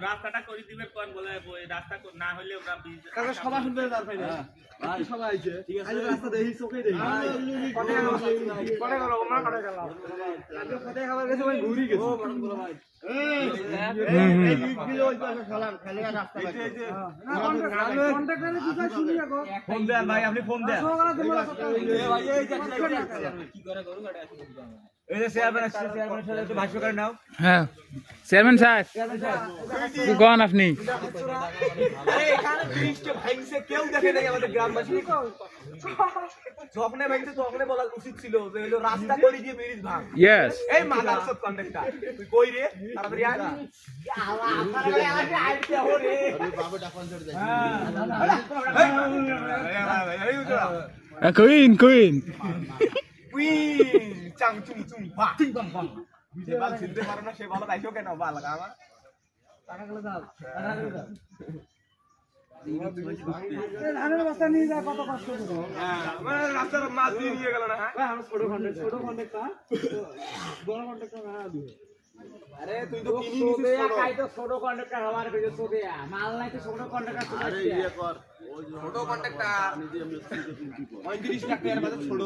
রাস্তাটা করে দিবে কোন বলে রাস্তা না হলে ওরা কাকা সবাই শুনবে তার ভাই ভাই সবাই আইছে ঠিক আছে রাস্তা দেখি চোখে দেখি কোনে গেল আমরা কোনে গেল কোনে খাবার গেছে ভাই ঘুরি গেছে ও বড় বড় ভাই এই কিলো ওই পাশে সালাম খালি রাস্তা না কন্টাক্টরে কি কই শুনি রাখো ফোন দেন ভাই আপনি ফোন দেন এ ভাই এই কি করে করু গাড়ি আসি এই যে চেয়ারম্যান সাথে একটু ভাষ্য করে নাও হ্যাঁ চেয়ারম্যান সাহেব কি কোন আপনি আরে এখানে ব্রিজটা ভাঙছে কেউ দেখে নাই আমাদের গ্রামবাসী যখনই ভাঙছে তখনই বলা উচিত ছিল যে হলো রাস্তা করে দিয়ে ব্রিজ ভাঙ ইয়েস এই মাদার সব কন্ডাক্টর তুই কই রে তাড়াতাড়ি আয় আপনারা আগে আইতে হরে বাবা ডাকন ধরে যাই হ্যাঁ কুইন কুইন কুইন চাং চুং চুং পা টিং বাং বাং যে বাল চিনতে পারো না সে ভালো তাইছো কেন বাল লাগা আমার টাকা গুলো দাও টাকা গুলো দাও ধানের বস্তা নিয়ে যা কত কষ্ট করে হ্যাঁ মানে রাস্তার মাছ দিয়ে নিয়ে গেল না হ্যাঁ আমরা ছোট কন্টাক্টর বড় কন্টাক্টর না দিও আরে তুই তো কিনি নিছিস খাই তো ছোট কন্টাক্টর হওয়ার কইছো ছোটে মাল নাই তো ছোট কন্টাক্টর আরে ইয়ে কর ছোট কন্টাক্টর নিজে আমি 35 লাখ টাকার বাজার ছোট